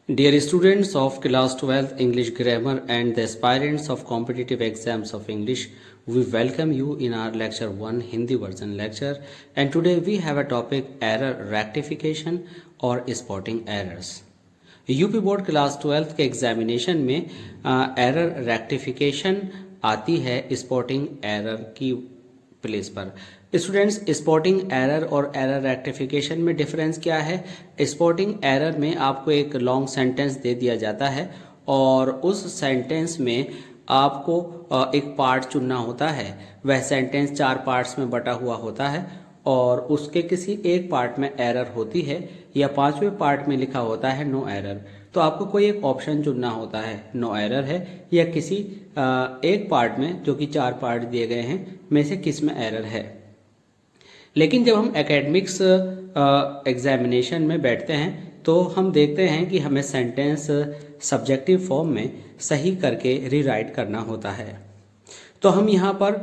Dear students of class 12 English grammar and the aspirants of competitive exams of English, we welcome you in our lecture 1 Hindi version lecture, and today we have a topic error rectification or spotting errors. UP board class 12 के examination में error rectification आती है spotting error की place पर। Students, spotting error और error rectification में difference क्या है? स्पॉटिंग एरर में आपको एक लॉन्ग सेंटेंस दे दिया जाता है और उस सेंटेंस में आपको एक पार्ट चुनना होता है। वह सेंटेंस 4 पार्ट्स में बटा हुआ होता है और उसके किसी एक पार्ट में एरर होती है या 5वें पार्ट में लिखा होता है नो एरर। तो आपको कोई एक ऑप्शन चुनना होता है, नो एरर है या किसी एक पार्ट में, जो कि 4 पार्ट दिए गए हैं, में से किस में एरर है। लेकिन जब हम एकेडमिक्स एग्जामिनेशन में बैठते हैं तो हम देखते हैं कि हमें सेंटेंस सब्जेक्टिव फॉर्म में सही करके रीराइट करना होता है। तो हम यहाँ पर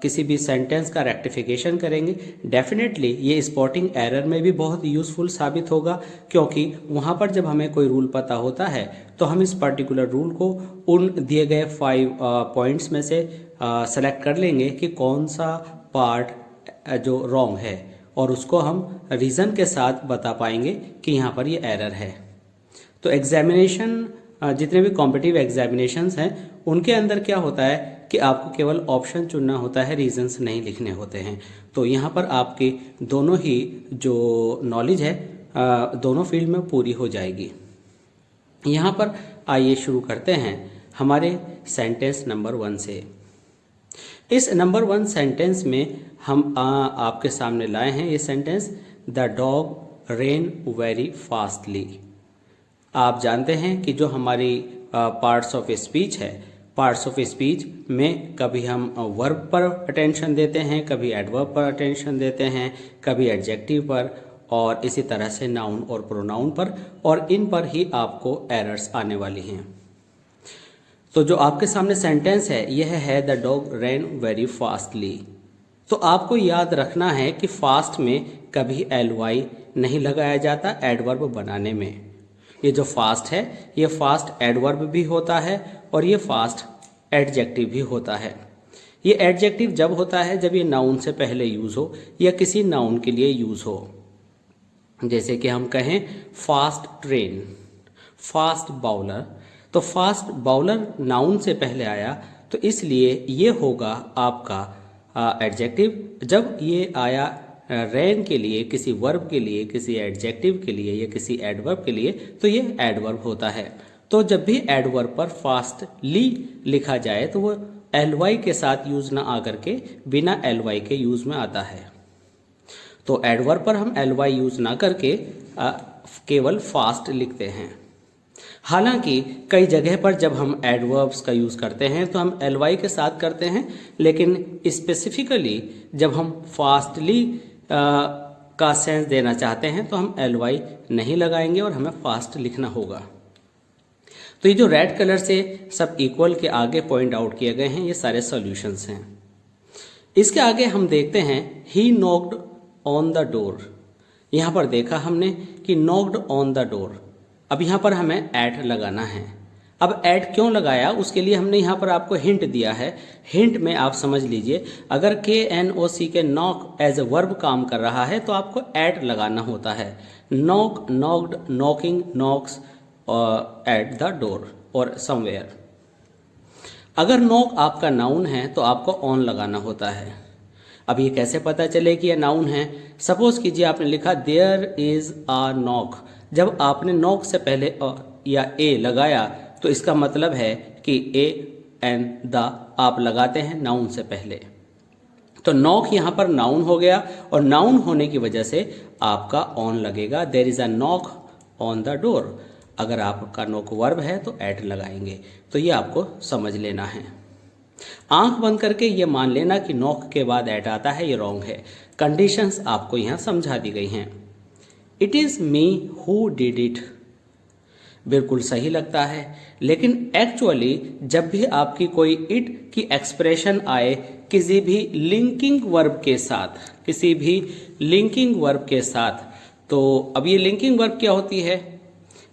किसी भी सेंटेंस का रेक्टिफिकेशन करेंगे। डेफिनेटली ये स्पॉटिंग एरर में भी बहुत यूज़फुल साबित होगा, क्योंकि वहाँ पर जब हमें कोई रूल पता होता है तो हम इस पर्टिकुलर रूल को उन दिए गए 5 पॉइंट्स में से सेलेक्ट कर लेंगे कि कौन सा पार्ट जो रॉन्ग है, और उसको हम रीज़न के साथ बता पाएंगे कि यहाँ पर ये एरर है। तो एग्जामिनेशन, जितने भी कॉम्पिटिटिव एग्जामिनेशंस हैं उनके अंदर क्या होता है कि आपको केवल ऑप्शन चुनना होता है, रीजंस नहीं लिखने होते हैं। तो यहाँ पर आपकी दोनों ही जो नॉलेज है दोनों फील्ड में पूरी हो जाएगी। यहाँ पर आइए शुरू करते हैं हमारे सेंटेंस नंबर 1 से। इस नंबर 1 सेंटेंस में हम आपके सामने लाए हैं ये sentence, the dog rain very fastly. आप जानते हैं कि जो हमारी पार्ट्स ऑफ स्पीच है, पार्ट्स ऑफ स्पीच में कभी हम वर्ब पर अटेंशन देते हैं, कभी एडवर्ब पर अटेंशन देते हैं, कभी एडजेक्टिव पर, और इसी तरह से नाउन और प्रोनाउन पर, और इन पर ही आपको एरर्स आने वाली हैं। तो जो आपके सामने सेंटेंस है यह है the dog rain very fastly. तो आपको याद रखना है कि फास्ट में कभी ly नहीं लगाया जाता एडवर्ब बनाने में। ये जो फास्ट है ये फास्ट एडवर्ब भी होता है और ये फास्ट एडजेक्टिव भी होता है। ये एडजेक्टिव जब होता है जब ये नाउन से पहले यूज़ हो या किसी नाउन के लिए यूज़ हो। जैसे कि हम कहें फास्ट ट्रेन, फास्ट बाउलर, तो फास्ट बाउलर नाउन से पहले आया तो इसलिए ये होगा आपका एडजेक्टिव। जब ये आया रैन के लिए, किसी वर्ब के लिए, किसी एडजेक्टिव के लिए या किसी एडवर्ब के लिए, तो ये एडवर्ब होता है। तो जब भी एडवर्ब पर फास्टली लिखा जाए तो वो ly के साथ यूज़ ना आकर के बिना ly के यूज़ में आता है। तो एडवर्ब पर हम ly यूज़ ना करके केवल फास्ट लिखते हैं। हालांकि कई जगह पर जब हम एडवर्ब्स का यूज़ करते हैं तो हम ly के साथ करते हैं, लेकिन स्पेसिफिकली जब हम फास्टली का सेंस देना चाहते हैं तो हम ly नहीं लगाएंगे और हमें फास्ट लिखना होगा। तो ये जो रेड कलर से सब इक्वल के आगे पॉइंट आउट किए गए हैं ये सारे सॉल्यूशंस हैं। इसके आगे हम देखते हैं ही नॉक्ड ऑन द डोर। यहाँ पर देखा हमने कि नॉक्ड ऑन द डोर। अब यहाँ पर हमें एट लगाना है। अब एट क्यों लगाया उसके लिए हमने यहाँ पर आपको हिंट दिया है। हिंट में आप समझ लीजिए, अगर KNOC के नॉक एज ए वर्ब काम कर रहा है तो आपको एट लगाना होता है। Knock, knocked, knocking, Knox at the door और समवेयर। अगर नॉक आपका नाउन है तो आपको ऑन लगाना होता है। अब ये कैसे पता चले कि यह नाउन है? सपोज कीजिए आपने लिखा देयर इज अ नॉक। जब आपने नॉक से पहले या ए लगाया तो इसका मतलब है कि ए एंड द आप लगाते हैं नाउन से पहले। तो नॉक यहाँ पर नाउन हो गया और नाउन होने की वजह से आपका ऑन लगेगा। There is a knock on the door. अगर आपका नॉक वर्ब है तो एट लगाएंगे। तो ये आपको समझ लेना है। आंख बंद करके ये मान लेना कि नॉक के बाद एट आता है, ये रॉन्ग है। कंडीशंस आपको यहाँ समझा दी गई हैं। It is me who did it बिल्कुल सही लगता है, लेकिन एक्चुअली जब भी आपकी कोई इट की एक्सप्रेशन आए किसी भी लिंकिंग वर्ब के साथ, किसी भी लिंकिंग वर्ब के साथ, तो अब ये लिंकिंग वर्ब क्या होती है?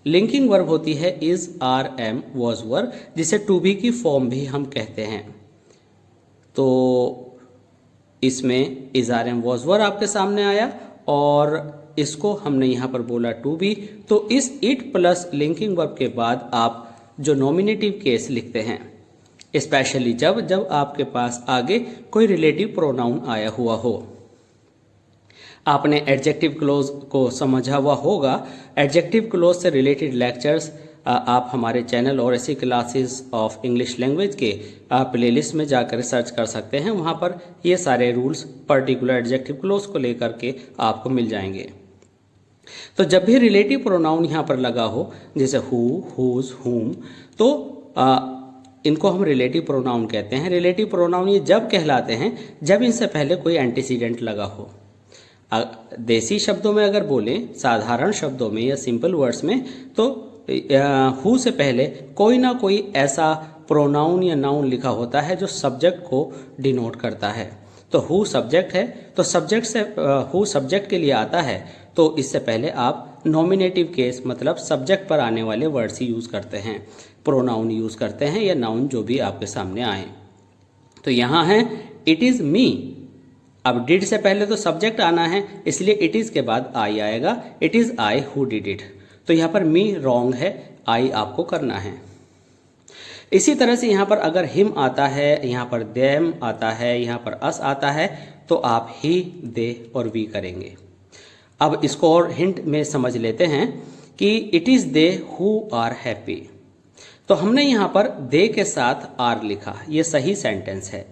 लिंकिंग वर्ब होती है इज, आर, एम, वॉज, वर, जिसे टू बी की फॉर्म भी हम कहते हैं। तो इसमें इज, आर, एम, वॉज, वर आपके सामने आया और इसको हमने यहाँ पर बोला टू बी। तो इस इट प्लस लिंकिंग वर्ब के बाद आप जो नॉमिनेटिव केस लिखते हैं, स्पेशली जब आपके पास आगे कोई रिलेटिव प्रोनाउन आया हुआ हो। आपने एडजेक्टिव क्लोज को समझा हुआ होगा। एडजेक्टिव क्लोज से रिलेटेड लेक्चर्स आप हमारे चैनल और ऐसी क्लासेस ऑफ इंग्लिश लैंग्वेज के प्लेलिस्ट में जाकर सर्च कर सकते हैं। वहाँ पर ये सारे रूल्स पर्टिकुलर एडजेक्टिव क्लोज को लेकर के आपको मिल जाएंगे। तो जब भी रिलेटिव प्रोनाउन यहाँ पर लगा हो, जैसे हु, हुज, हुम, तो इनको हम रिलेटिव प्रोनाउन कहते हैं। रिलेटिव प्रोनाउन ये जब कहलाते हैं जब इनसे पहले कोई एंटीसीडेंट लगा हो। देसी शब्दों में अगर बोलें, साधारण शब्दों में या सिंपल वर्ड्स में, तो हु से पहले कोई ना कोई ऐसा प्रोनाउन या नाउन लिखा होता है जो सब्जेक्ट को डिनोट करता है। तो हु सब्जेक्ट है, तो सब्जेक्ट से हु सब्जेक्ट के लिए आता है, तो इससे पहले आप नॉमिनेटिव केस मतलब सब्जेक्ट पर आने वाले वर्ड्स ही यूज़ करते हैं, प्रोनाउन यूज़ करते हैं या नाउन जो भी आपके सामने आए। तो यहाँ है इट इज़ मी। अब डिड से पहले तो सब्जेक्ट आना है, इसलिए इट इज़ के बाद आई आएगा। It is I who did it. तो यहाँ पर मी रॉन्ग है, आई आपको करना है। इसी तरह से यहाँ पर अगर हिम आता है, यहाँ पर देम आता है, यहाँ पर अस आता है, तो आप ही, दे और वी करेंगे। अब इसको और हिंट में समझ लेते हैं कि it is they who are happy. तो हमने यहाँ पर दे के साथ आर लिखा, ये सही सेंटेंस है।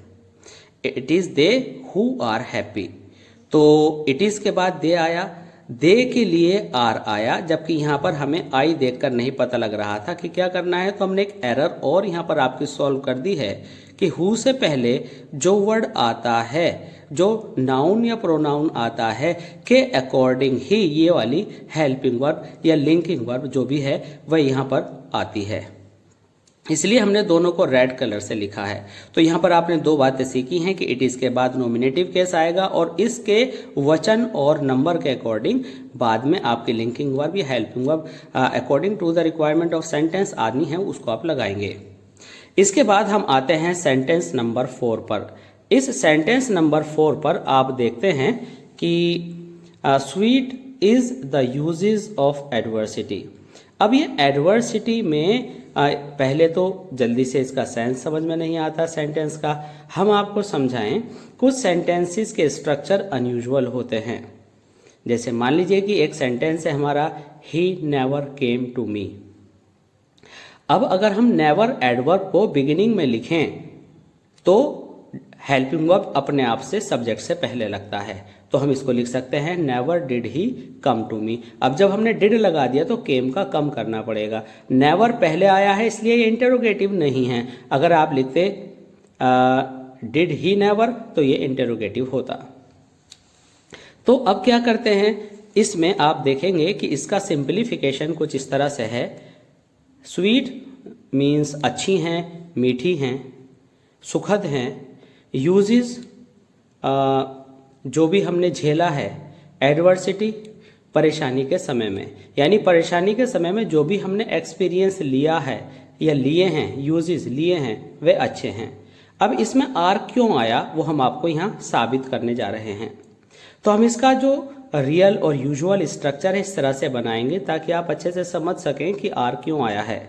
It is they who are happy. तो इट इज़ के बाद दे आया, दे के लिए आर आया, जबकि यहाँ पर हमें आई देखकर नहीं पता लग रहा था कि क्या करना है। तो हमने एक एरर और यहाँ पर आपकी सॉल्व कर दी है कि हु से पहले जो वर्ड आता है, जो नाउन या प्रोनाउन आता है, के अकॉर्डिंग ही ये वाली हेल्पिंग वर्ब या लिंकिंग वर्ब जो भी है वह यहाँ पर आती है। इसलिए हमने दोनों को रेड कलर से लिखा है। तो यहाँ पर आपने दो बातें सीखी हैं कि इट इज़ के बाद नॉमिनेटिव केस आएगा और इसके वचन और नंबर के अकॉर्डिंग बाद में आपकी लिंकिंग वर्ब या helping verb according to the requirement of sentence आनी है, उसको आप लगाएंगे। इसके बाद हम आते हैं सेंटेंस नंबर 4 पर। इस सेंटेंस नंबर 4 पर आप देखते हैं कि sweet is the uses of adversity. अब ये एडवर्सिटी में पहले तो जल्दी से इसका सेंस समझ में नहीं आता सेंटेंस का। हम आपको समझाएं, कुछ सेंटेंसेस के स्ट्रक्चर अनयूजुअल होते हैं। जैसे मान लीजिए कि एक सेंटेंस है हमारा, he never came to me. अब अगर हम नेवर एडवर्ब को बिगिनिंग में लिखें तो हेल्पिंग वर्ब अपने आप से सब्जेक्ट से पहले लगता है। तो हम इसको लिख सकते हैं never did he come to me. अब जब हमने डिड लगा दिया तो केम का कम करना पड़ेगा। नेवर पहले आया है इसलिए ये इंटेरोगेटिव नहीं है। अगर आप लिखते डिड ही नेवर तो ये इंटेरोगेटिव होता। तो अब क्या करते हैं, इसमें आप देखेंगे कि इसका सिंप्लीफिकेशन कुछ इस तरह से है। स्वीट मीन्स अच्छी हैं, मीठी हैं, सुखद हैं। यूजेस जो भी हमने झेला है। एडवर्सिटी परेशानी के समय में, यानी परेशानी के समय में जो भी हमने एक्सपीरियंस लिया है या लिए हैं, यूजेस लिए हैं, वे अच्छे हैं। अब इसमें आर क्यों आया वो हम आपको यहाँ साबित करने जा रहे हैं। तो हम इसका जो रियल और यूजुअल स्ट्रक्चर है इस तरह से बनाएंगे ताकि आप अच्छे से समझ सकें कि आर क्यों आया है।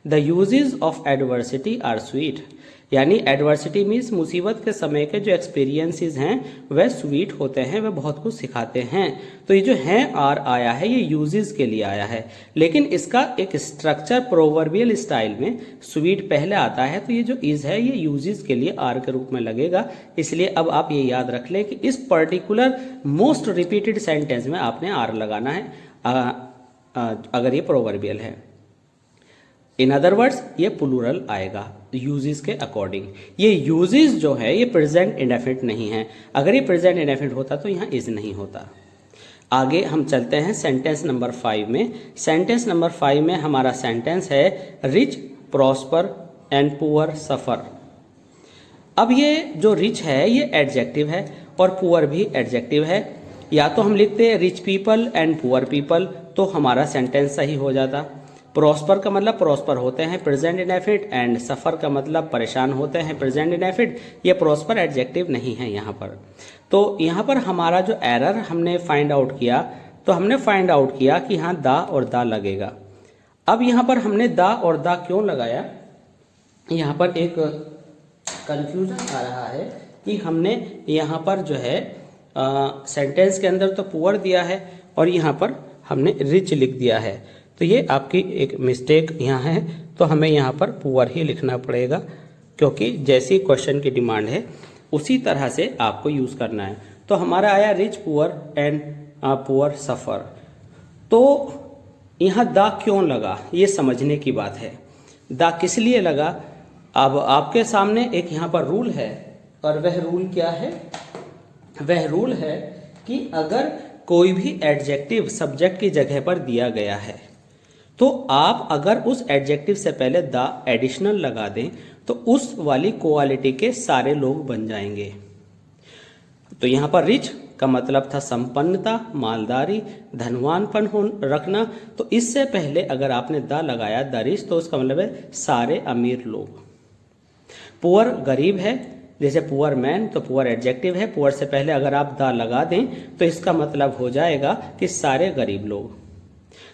The uses of adversity are sweet, यानी एडवर्सिटी मीन्स मुसीबत के समय के जो एक्सपीरियंसेस हैं वह स्वीट होते हैं, वह बहुत कुछ सिखाते हैं। तो ये जो है आर आया है ये यूजेस के लिए आया है, लेकिन इसका एक स्ट्रक्चर प्रोवर्बियल स्टाइल में स्वीट पहले आता है। तो ये जो इज है ये यूजेस के लिए आर के रूप में लगेगा। इसलिए अब आप ये याद रख लें कि इस पर्टिकुलर मोस्ट रिपीटेड सेंटेंस में आपने आर लगाना है अगर ये प्रोवर्बियल है। इन अदर वर्ड्स ये प्लूरल आएगा यूजेस के अकॉर्डिंग। ये यूजेस जो है ये प्रेजेंट इंडेफिनिट नहीं है। अगर ये प्रेजेंट इंडेफिनिट होता तो यहाँ इज नहीं होता। आगे हम चलते हैं सेंटेंस नंबर 5 में। सेंटेंस नंबर 5 में हमारा सेंटेंस है रिच प्रॉस्पर एंड पुअर सफर। अब ये जो रिच है ये एडजेक्टिव है और पुअर भी एडजेक्टिव है। या तो हम लिखते हैं rich people and poor people तो हमारा सेंटेंस सही हो जाता। प्रॉस्पर का मतलब प्रॉस्पर होते हैं प्रेजेंट इंडेफिनिट, एंड सफ़र का मतलब परेशान होते हैं प्रेजेंट इंडेफिनिट। ये प्रॉस्पर एडजेक्टिव नहीं है यहाँ पर। तो यहाँ पर हमारा जो एरर हमने फाइंड आउट किया, तो हमने फाइंड आउट किया कि यहाँ दा और दा लगेगा। अब यहाँ पर हमने दा और दा क्यों लगाया, यहाँ पर एक कंफ्यूजन आ रहा है कि हमने यहाँ पर जो है सेंटेंस के अंदर तो पुअर दिया है और यहाँ पर हमने रिच लिख दिया है। तो ये आपकी एक मिस्टेक यहाँ है, तो हमें यहाँ पर पुअर ही लिखना पड़ेगा, क्योंकि जैसी क्वेश्चन की डिमांड है उसी तरह से आपको यूज़ करना है। तो हमारा आया रिच पुअर एंड पुअर सफ़र। तो यहाँ दा क्यों लगा ये समझने की बात है। दा किस लिए लगा, अब आपके सामने एक यहाँ पर रूल है, और वह रूल क्या है, वह रूल है कि अगर कोई भी एडजेक्टिव सब्जेक्ट की जगह पर दिया गया है, तो आप अगर उस एडजेक्टिव से पहले दा एडिशनल लगा दें तो उस वाली क्वालिटी के सारे लोग बन जाएंगे। तो यहाँ पर रिच का मतलब था संपन्नता, मालदारी, धनवानपन रखना। तो इससे पहले अगर आपने द लगाया द रिच, तो उसका मतलब है सारे अमीर लोग। पुअर गरीब है, जैसे पुअर मैन, तो पुअर एडजेक्टिव है, पुअर से पहले अगर आप द लगा दें तो इसका मतलब हो जाएगा कि सारे गरीब लोग।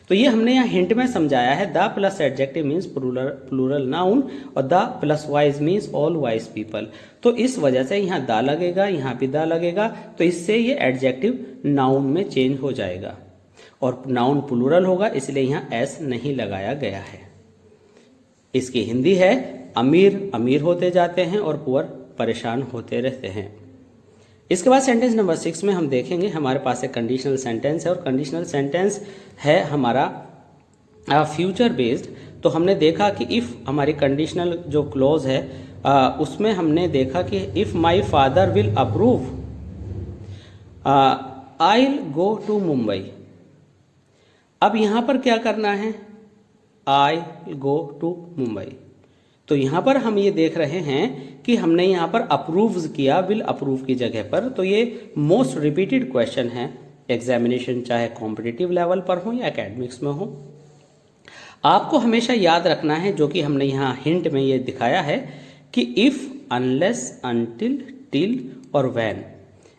तो ये हमने यहाँ हिंट में समझाया है, the plus adjective means plural noun और the plus wise means all wise people. तो इस वजह से यहाँ द लगेगा, यहाँ भी द लगेगा, तो इससे ये एडजेक्टिव नाउन में चेंज हो जाएगा और नाउन प्लूरल होगा, इसलिए यहाँ एस नहीं लगाया गया है। इसकी हिंदी है अमीर अमीर होते जाते हैं और पुअर परेशान होते रहते हैं। इसके बाद सेंटेंस नंबर 6 में हम देखेंगे, हमारे पास एक कंडीशनल सेंटेंस है और कंडीशनल सेंटेंस है हमारा फ्यूचर बेस्ड। तो हमने देखा कि इफ़ हमारी कंडीशनल जो क्लोज है उसमें हमने देखा कि if my father will approve I will go to Mumbai. अब यहाँ पर क्या करना है, I will go to Mumbai. तो यहाँ पर हम ये देख रहे हैं कि हमने यहाँ पर अप्रूव किया विल अप्रूव की जगह पर। तो ये मोस्ट रिपीटेड क्वेश्चन है एग्जामिनेशन, चाहे कॉम्पिटिटिव लेवल पर हो या एकेडमिक्स में हो। आपको हमेशा याद रखना है, जो कि हमने यहाँ हिंट में ये दिखाया है कि इफ़, अनलेस, अनटिल, टिल और व्हेन,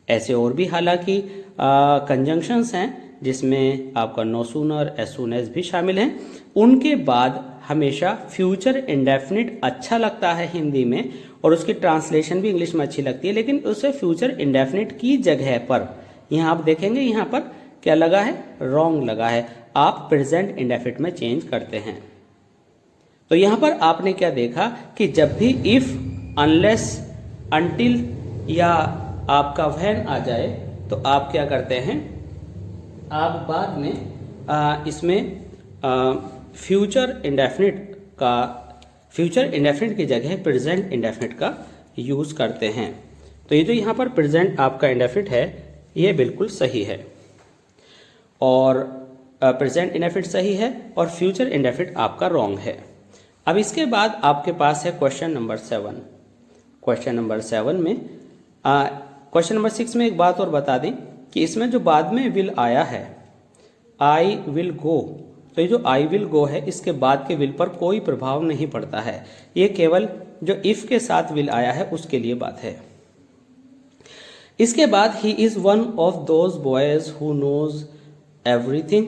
ऐसे और भी हालांकि कंजंक्शंस हैं जिसमें आपका no sooner, as soon as भी शामिल हैं। उनके बाद हमेशा फ्यूचर इंडेफिनिट अच्छा लगता है हिंदी में और उसकी ट्रांसलेशन भी इंग्लिश में अच्छी लगती है, लेकिन उसे फ्यूचर इंडेफिनिट की जगह पर यहाँ आप देखेंगे यहाँ पर क्या लगा है, रॉन्ग लगा है। आप प्रेजेंट इंडेफिनिट में चेंज करते हैं। तो यहाँ पर आपने क्या देखा कि जब भी इफ, अनलेस, अनटिल या आपका व्हेन आ जाए तो आप क्या करते हैं, आप बाद में इसमें फ्यूचर इंडेफिनिट की जगह प्रेजेंट इंडेफिनिट का यूज़ करते हैं। तो ये जो यहाँ पर प्रेजेंट आपका इंडेफिनिट है ये बिल्कुल सही है, और प्रेजेंट इंडेफिनिट सही है और फ्यूचर इंडेफिनिट आपका रॉन्ग है। अब इसके बाद आपके पास है क्वेश्चन नंबर 7। क्वेश्चन नंबर 7 में क्वेश्चन नंबर 6 में एक बात और बता दें कि इसमें जो बाद में विल आया है, आई विल गो, तो ये जो आई विल गो है इसके बाद के विल पर कोई प्रभाव नहीं पड़ता है। ये केवल जो इफ के साथ विल आया है उसके लिए बात है। इसके बाद he is one of those boys who knows everything.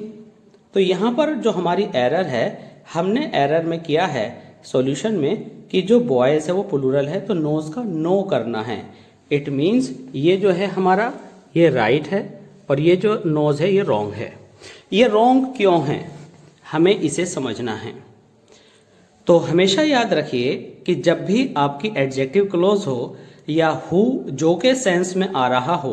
तो यहाँ पर जो हमारी एरर है, हमने एरर में किया है सॉल्यूशन में कि जो बॉयज है वो प्लूरल है, तो नोज का नो करना है। इट मीन्स ये जो है हमारा ये राइट है और ये जो नोज है ये रॉन्ग है। ये रॉन्ग क्यों है, हमें इसे समझना है। तो हमेशा याद रखिए कि जब भी आपकी एडजेक्टिव क्लोज हो या हु जो के सेंस में आ रहा हो,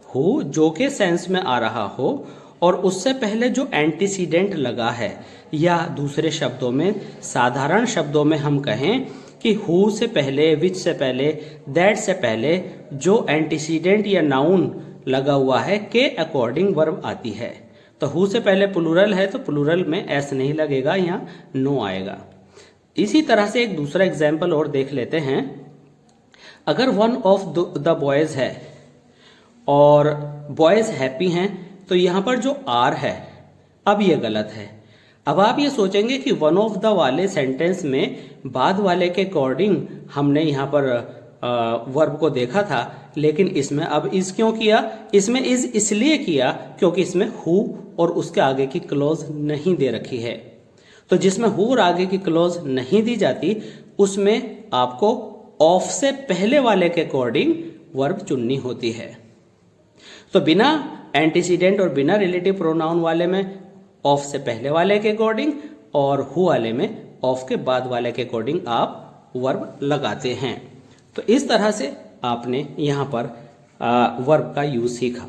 हु जो के सेंस में आ रहा हो और उससे पहले जो एंटीसीडेंट लगा है, या दूसरे शब्दों में, साधारण शब्दों में हम कहें कि हु से पहले, विच से पहले, दैट से पहले जो एंटीसीडेंट या नाउन लगा हुआ है के अकॉर्डिंग वर्ब आती है। तो हु से पहले प्लूरल है तो प्लूरल में एस नहीं लगेगा, यहाँ नो आएगा। इसी तरह से एक दूसरा एग्जाम्पल और देख लेते हैं। अगर वन ऑफ द बॉयज है और बॉयज हैप्पी हैं, तो यहाँ पर जो आर है, अब ये गलत है। अब आप ये सोचेंगे कि वन ऑफ द वाले सेंटेंस में बाद वाले के अकॉर्डिंग हमने यहाँ पर वर्ब को देखा था, लेकिन इसमें अब इज क्यों किया? इसमें इज इसलिए किया क्योंकि इसमें हु और उसके आगे की क्लोज नहीं दे रखी है। तो जिसमें हु और आगे की क्लोज नहीं दी जाती उसमें आपको ऑफ से पहले वाले के अकॉर्डिंग वर्ब चुननी होती है। तो बिना एंटीसीडेंट और बिना रिलेटिव प्रोनाउन वाले में ऑफ से पहले वाले के अकॉर्डिंग और हु वाले में ऑफ के बाद वाले के अकॉर्डिंग आप वर्ब लगाते हैं। तो इस तरह से आपने यहाँ पर वर्ब का यूज सीखा।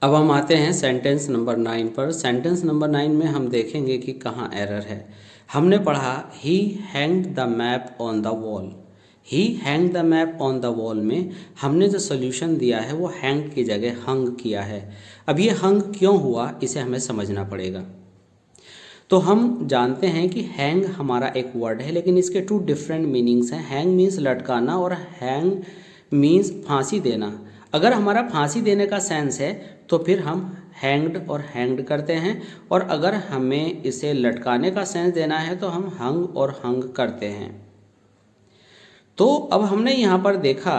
अब हम आते हैं सेंटेंस नंबर 9 पर। सेंटेंस नंबर 9 में हम देखेंगे कि कहाँ एरर है। हमने पढ़ा he hanged the map on the wall. He hang the map on the wall में हमने जो सोल्यूशन दिया है वो हैंग की जगह हंग किया है। अब ये हंग क्यों हुआ इसे हमें समझना पड़ेगा। तो हम जानते हैं कि हैंग हमारा एक वर्ड है, लेकिन इसके 2 डिफरेंट मीनिंग्स हैं। हैंग मीन्स लटकाना और हैंग मीन्स फांसी देना। अगर हमारा फांसी देने का सेंस है तो फिर हम हैंग्ड और हैंग्ड करते हैं, और अगर हमें इसे लटकाने का सेंस देना है तो हम हंग और हंग करते हैं। तो अब हमने यहाँ पर देखा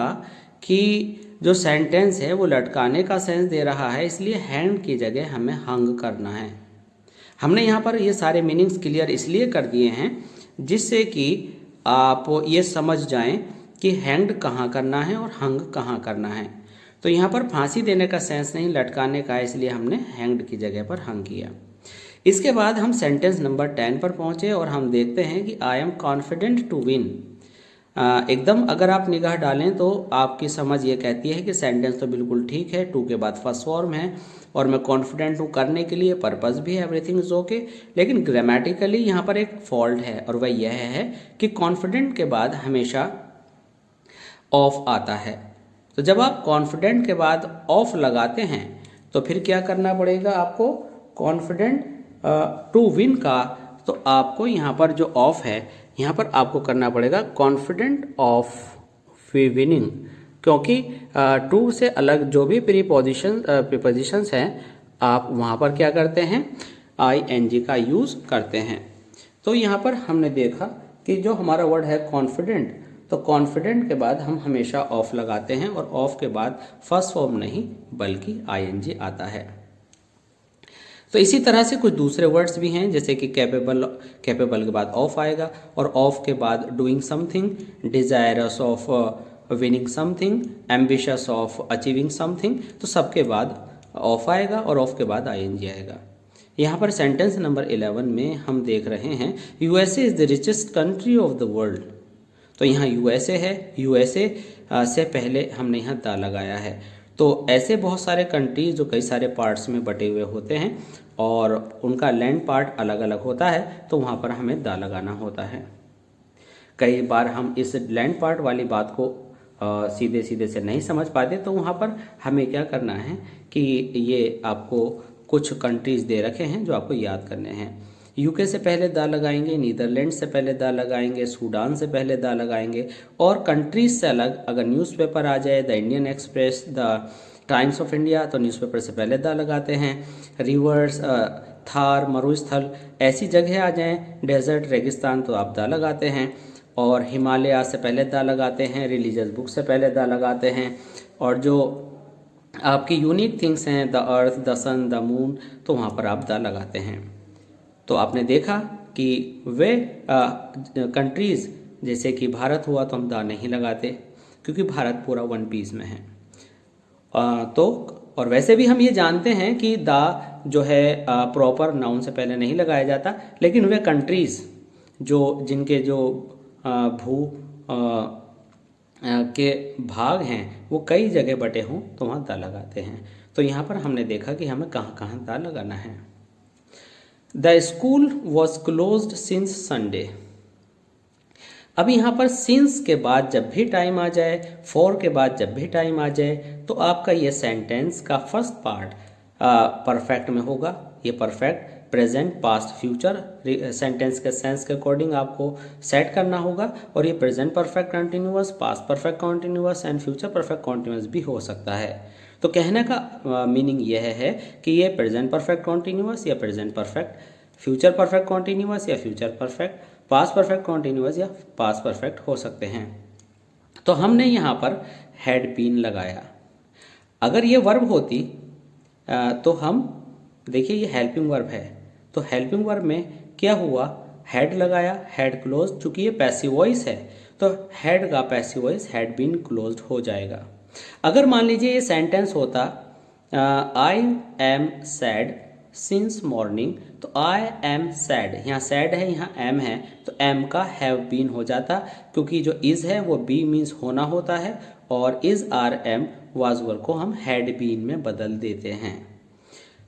कि जो सेंटेंस है वो लटकाने का सेंस दे रहा है, इसलिए हैंड की जगह हमें हंग करना है। हमने यहाँ पर ये सारे मीनिंग्स क्लियर इसलिए कर दिए हैं जिससे कि आप ये समझ जाएं कि हैंग्ड कहाँ करना है और हंग कहाँ करना है। तो यहाँ पर फांसी देने का सेंस नहीं, लटकाने का है, इसलिए हमने हैंग्ड की जगह पर हंग किया। इसके बाद हम सेंटेंस नंबर 10 पर पहुँचे और हम देखते हैं कि I am confident to win. एकदम अगर आप निगाह डालें तो आपकी समझ ये कहती है कि सेंटेंस तो बिल्कुल ठीक है, टू के बाद फर्स्ट फॉर्म है और मैं कॉन्फिडेंट हूँ करने के लिए, पर्पस भी है, एवरीथिंग इज ओके। लेकिन ग्रामेटिकली यहाँ पर एक फॉल्ट है और वह यह है कि कॉन्फिडेंट के बाद हमेशा ऑफ आता है। तो जब आप कॉन्फिडेंट के बाद ऑफ लगाते हैं तो फिर क्या करना पड़ेगा आपको? कॉन्फिडेंट टू विन का तो आपको यहाँ पर जो ऑफ है यहाँ पर आपको करना पड़ेगा कॉन्फिडेंट ऑफ विनिंग, क्योंकि टू से अलग जो भी प्रीपोजिशंस हैं आप वहाँ पर क्या करते हैं? ING का यूज़ करते हैं। तो यहाँ पर हमने देखा कि जो हमारा वर्ड है कॉन्फिडेंट, तो कॉन्फिडेंट के बाद हम हमेशा ऑफ लगाते हैं और ऑफ के बाद फर्स्ट फॉर्म नहीं बल्कि ING आता है। तो इसी तरह से कुछ दूसरे वर्ड्स भी हैं जैसे कि कैपेबल के बाद ऑफ आएगा और ऑफ के बाद doing something, desirous of winning something, ambitious of achieving something, तो सबके बाद ऑफ आएगा और ऑफ के बाद ING आएगा। यहाँ पर सेंटेंस नंबर 11 में हम देख रहे हैं USA is the richest country of the world. तो यहाँ USA है, USA से पहले हमने यहाँ द लगाया है। तो ऐसे बहुत सारे कंट्रीज जो कई सारे पार्ट्स में बटे हुए होते हैं और उनका लैंड पार्ट अलग अलग होता है, तो वहाँ पर हमें दा लगाना होता है। कई बार हम इस लैंड पार्ट वाली बात को सीधे सीधे से नहीं समझ पाते, तो वहाँ पर हमें क्या करना है कि ये आपको कुछ कंट्रीज दे रखे हैं जो आपको याद करने हैं। UK से पहले दा लगाएंगे, नीदरलैंड से पहले दा लगाएंगे, सूडान से पहले दा लगाएंगे, और कंट्रीज से अलग अगर न्यूज़पेपर आ जाए, the Indian express, the times of India, तो न्यूज़पेपर से पहले दा लगाते हैं। रिवर्स, थार, मरुस्थल, ऐसी जगह आ जाएं, डेजर्ट, रेगिस्तान, तो आप दा लगाते हैं। और हिमालय से पहले दा लगाते हैं, रिलीजियस बुक से पहले दा लगाते हैं। और जो आपकी यूनिक थिंग्स हैं, the earth, the sun, the moon, तो वहाँ पर आप दा लगाते हैं। तो आपने देखा कि वे कंट्रीज़ जैसे कि भारत हुआ तो हम दा नहीं लगाते क्योंकि भारत पूरा वन पीस में है। तो और वैसे भी हम ये जानते हैं कि दा जो है प्रॉपर नाउन से पहले नहीं लगाया जाता, लेकिन वे कंट्रीज़ जिनके जो भू के भाग हैं वो कई जगह बटे हों तो वहाँ दा लगाते हैं। तो यहाँ पर हमने देखा कि हमें कहाँ कहाँ दा लगाना है। The school was closed since Sunday. अब यहाँ पर सिंस के बाद जब भी टाइम आ जाए, फॉर के बाद जब भी टाइम आ जाए, तो आपका ये सेंटेंस का फर्स्ट पार्ट परफेक्ट में होगा। ये perfect, present, past, future sentence के सेंस के अकॉर्डिंग आपको सेट करना होगा। और ये present perfect continuous, past perfect continuous and future perfect continuous भी हो सकता है। तो कहने का मीनिंग यह है कि ये प्रेजेंट परफेक्ट कंटिन्यूअस या present perfect future perfect continuous या future perfect, past perfect continuous या पास्ट परफेक्ट हो सकते हैं। तो हमने यहाँ पर हैड बीन लगाया। अगर ये वर्ब होती तो हम देखिए ये हेल्पिंग वर्ब है, तो हेल्पिंग वर्ब में क्या हुआ, हैड लगाया, हैड क्लोज, चूंकि ये पैसिव वॉइस है तो हैड का passive voice had been closed हो जाएगा। अगर मान लीजिए ये सेंटेंस होता I am sad since morning, तो आई एम सैड, यहाँ सैड है यहाँ एम है, तो एम का हैव बीन हो जाता, क्योंकि जो इज है वो बी मीन्स होना होता है और is are am was verb को हम हैड बीन में बदल देते हैं।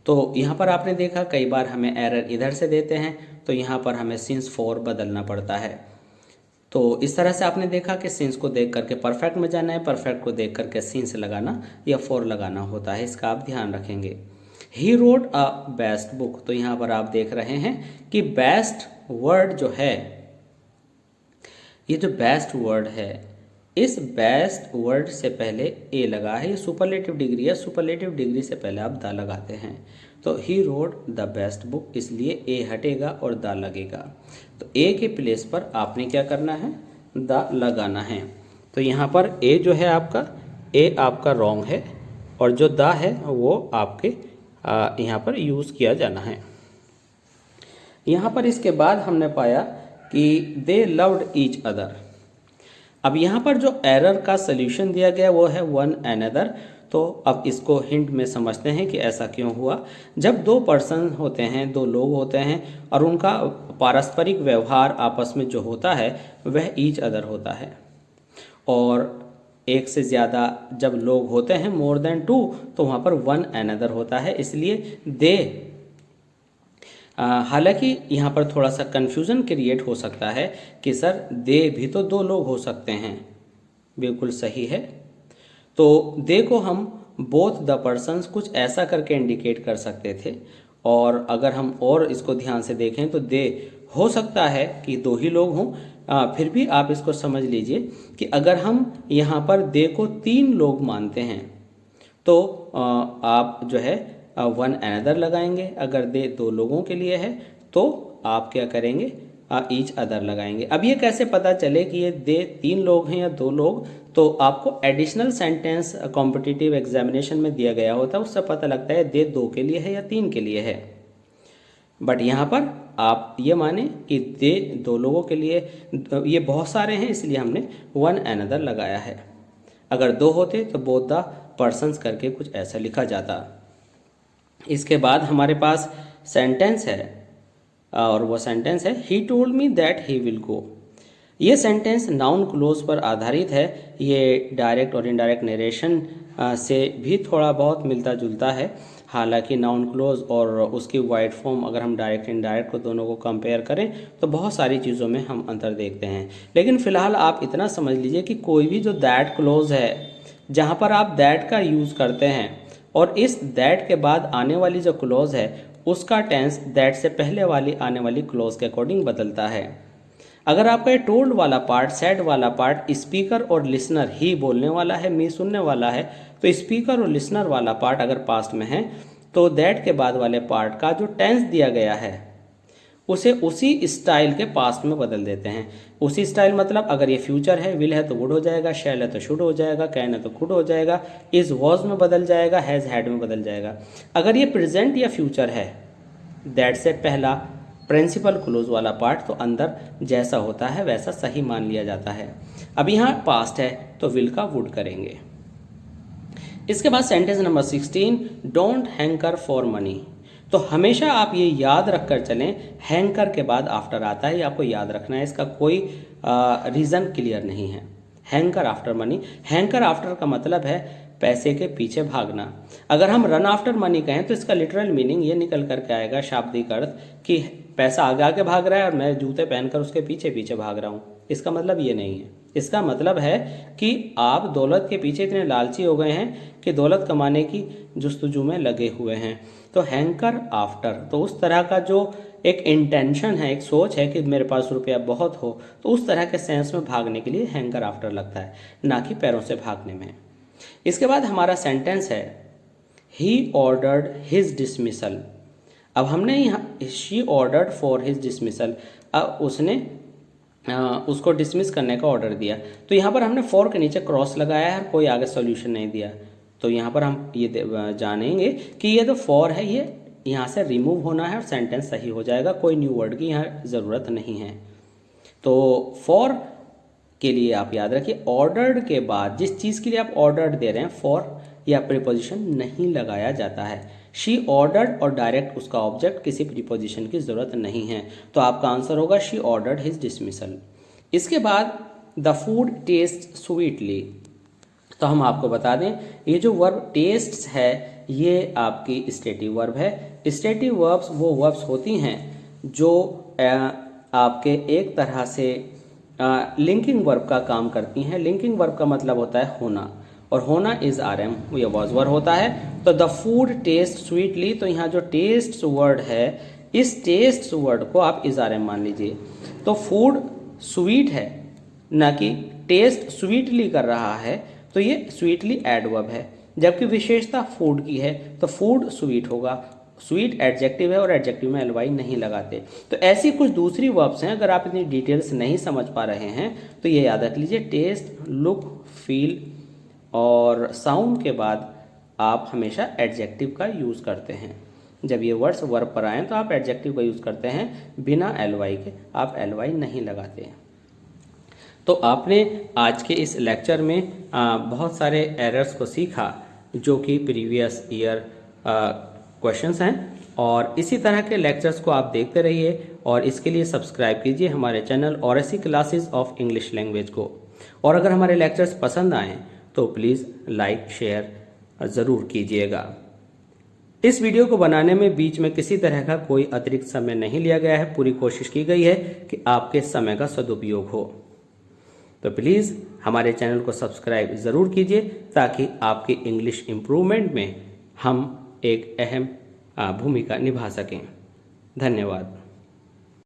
तो यहाँ पर आपने देखा कई बार हमें एरर इधर से देते हैं, तो यहाँ पर हमें सिंस फॉर बदलना पड़ता है। तो इस तरह से आपने देखा कि सिंस को देख करके परफेक्ट में जाना है, परफेक्ट को देख करके सिंस लगाना या फॉर लगाना होता है, इसका आप ध्यान रखेंगे। ही रोड अ बेस्ट बुक, तो यहाँ पर आप देख रहे हैं कि बेस्ट वर्ड जो है, ये जो बेस्ट वर्ड है, इस बेस्ट वर्ड से पहले ए लगा है, ये सुपरलेटिव डिग्री है, सुपरलेटिव डिग्री से पहले आप द लगाते हैं। तो ही रोड द बेस्ट बुक, इसलिए ए हटेगा और द लगेगा। तो ए के प्लेस पर आपने क्या करना है, द लगाना है। तो यहाँ पर ए जो है आपका, ए आपका रॉन्ग है और जो द है वो आपके यहाँ पर यूज़ किया जाना है। यहाँ पर इसके बाद हमने पाया कि दे लव्ड ईच अदर। अब यहाँ पर जो एरर का सल्यूशन दिया गया वो है वन अनदर। तो अब इसको हिंट में समझते हैं कि ऐसा क्यों हुआ। जब दो पर्सन होते हैं, दो लोग होते हैं और उनका पारस्परिक व्यवहार आपस में जो होता है वह ईच अदर होता है, और एक से ज़्यादा जब लोग होते हैं मोर देन टू, तो वहाँ पर वन अनदर होता है, इसलिए दे। हालांकि यहाँ पर थोड़ा सा कन्फ्यूज़न क्रिएट हो सकता है कि सर दे भी तो दो लोग हो सकते हैं, बिल्कुल सही है। तो दे को हम बोथ द पर्सन्स कुछ ऐसा करके इंडिकेट कर सकते थे, और अगर हम और इसको ध्यान से देखें तो दे हो सकता है कि दो ही लोग हों। फिर भी आप इसको समझ लीजिए कि अगर हम यहाँ पर दे को तीन लोग मानते हैं तो आप जो है वन अनदर लगाएंगे। अगर दे दो लोगों के लिए है तो आप क्या करेंगे, ईच अदर लगाएंगे। अब ये कैसे पता चले कि ये दे तीन लोग हैं या दो लोग, तो आपको एडिशनल सेंटेंस कॉम्पिटिटिव एग्जामिनेशन में दिया गया होता है, उससे पता लगता है दे दो के लिए है या तीन के लिए है। बट यहाँ पर आप ये माने कि दे दो लोगों के लिए, ये बहुत सारे हैं इसलिए हमने वन अनदर लगाया है। अगर दो होते तो बोथ द पर्सन्स करके कुछ ऐसा लिखा जाता। इसके बाद हमारे पास सेंटेंस है और वो सेंटेंस है he told me that he will go. ये सेंटेंस नाउन क्लोज पर आधारित है। ये डायरेक्ट और इनडायरेक्ट नरेशन से भी थोड़ा बहुत मिलता जुलता है। हालांकि नाउन क्लोज और उसकी वाइड फॉर्म अगर हम डायरेक्ट इनडायरेक्ट को दोनों को कंपेयर करें तो बहुत सारी चीज़ों में हम अंतर देखते हैं। लेकिन फ़िलहाल आप इतना समझ लीजिए कि कोई भी जो दैट क्लोज है, जहाँ पर आप दैट का यूज़ करते हैं और इस दैट के बाद आने वाली जो क्लोज है उसका टेंस दैट से पहले वाली आने वाली क्लोज के अकॉर्डिंग बदलता है। अगर आपका ये टोल्ड वाला पार्ट, सेड वाला पार्ट स्पीकर और लिसनर ही बोलने वाला है, मी सुनने वाला है, तो स्पीकर और लिसनर वाला पार्ट अगर पास्ट में है तो दैट के बाद वाले पार्ट का जो टेंस दिया गया है उसे उसी स्टाइल के पास्ट में बदल देते हैं। उसी स्टाइल मतलब अगर ये फ्यूचर है, विल है तो वुड हो जाएगा, शैल है तो शुड हो जाएगा, कैन है तो कुड हो जाएगा, इज वॉज में बदल जाएगा, हैज़ हैड में बदल जाएगा। अगर ये प्रेजेंट या फ्यूचर है, दैट से पहला प्रिंसिपल क्लोज वाला पार्ट तो अंदर जैसा होता है वैसा सही मान लिया जाता है। अब यहाँ पास्ट है तो विल का वुड करेंगे। इसके बाद sentence number 16, don't hanker for money. तो हमेशा आप ये याद रख कर चलें, हैंकर के बाद आफ्टर आता है, ये आपको याद रखना है, इसका कोई रीज़न क्लियर नहीं है। Hanker after money, hanker after का मतलब है पैसे के पीछे भागना। अगर हम रन आफ्टर मनी कहें तो इसका लिटरल मीनिंग ये निकल करके आएगा, शाब्दिक अर्थ, कि पैसा आगे आगे भाग रहा है और मैं जूते पहनकर उसके पीछे पीछे भाग रहा हूँ। इसका मतलब ये नहीं है। इसका मतलब है कि आप दौलत के पीछे इतने लालची हो गए हैं कि दौलत कमाने की जुस्तजू में लगे हुए हैं। तो हैंकर आफ्टर, तो उस तरह का जो एक इंटेंशन है, एक सोच है कि मेरे पास रुपया बहुत हो, तो उस तरह के सेंस में भागने के लिए हैंकर आफ्टर लगता है, ना कि पैरों से भागने में। इसके बाद हमारा सेंटेंस है ही ऑर्डर्ड हिज डिसमिसल। अब हमने यहाँ she ordered for his dismissal, अब उसने उसको डिसमिस करने का ऑर्डर दिया। तो यहाँ पर हमने फॉर के नीचे क्रॉस लगाया है, कोई आगे सॉल्यूशन नहीं दिया। तो यहाँ पर हम ये जानेंगे कि ये जो फॉर है ये यहाँ से रिमूव होना है और सेंटेंस सही हो जाएगा, कोई न्यू वर्ड की यहाँ ज़रूरत नहीं है। तो फॉर के लिए आप याद रखिए ऑर्डर्ड के बाद जिस चीज़ के लिए आप ऑर्डर्ड दे रहे हैं फॉर या प्रीपोजिशन नहीं लगाया जाता है। शी ऑर्डर्ड और डायरेक्ट उसका ऑब्जेक्ट, किसी प्रीपोजिशन की ज़रूरत नहीं है। तो आपका आंसर होगा शी ऑर्डर्ड हिज डिसमिसल। इसके बाद द फूड टेस्ट स्वीटली। तो हम आपको बता दें ये जो वर्ब टेस्ट्स है ये आपकी स्टेटिव वर्ब है। स्टेटिव वर्ब्स वो वर्ब्स होती हैं जो आपके एक तरह से लिंकिंग वर्ब का काम करती हैं। लिंकिंग वर्ब का मतलब होता है होना, और होना इज RM, ये वॉज वर्ब होता है। तो द फूड टेस्ट स्वीटली, तो यहाँ जो टेस्ट वर्ड है इस टेस्ट वर्ड को आप इज RM मान लीजिए। तो फूड स्वीट है ना कि टेस्ट स्वीटली कर रहा है, तो ये स्वीटली एडवर्ब है, जबकि विशेषता फूड की है तो फूड स्वीट होगा। स्वीट एडजेक्टिव है और एडजेक्टिव में LY नहीं लगाते। तो ऐसी कुछ दूसरी वर्ब्स हैं, अगर आप इतनी डिटेल्स नहीं समझ पा रहे हैं तो ये याद रख लीजिए टेस्ट, लुक, फील और साउंड के बाद आप हमेशा एडजेक्टिव का यूज़ करते हैं। जब ये वर्ड्स वर्ब पर आएँ तो आप एडजेक्टिव का यूज़ करते हैं, बिना LY के आप LY नहीं लगाते हैं। तो आपने आज के इस लेक्चर में बहुत सारे एरर्स को सीखा जो कि प्रीवियस ईयर क्वेश्चंस हैं, और इसी तरह के लेक्चर्स को आप देखते रहिए और इसके लिए सब्सक्राइब कीजिए हमारे चैनल औरसी क्लासेस ऑफ इंग्लिश लैंग्वेज को। और अगर हमारे लेक्चर्स पसंद आएँ तो प्लीज़ लाइक शेयर ज़रूर कीजिएगा। इस वीडियो को बनाने में बीच में किसी तरह का कोई अतिरिक्त समय नहीं लिया गया है, पूरी कोशिश की गई है कि आपके समय का सदुपयोग हो। तो प्लीज़ हमारे चैनल को सब्सक्राइब ज़रूर कीजिए ताकि आपकी इंग्लिश इम्प्रूवमेंट में हम एक अहम भूमिका निभा सकें। धन्यवाद।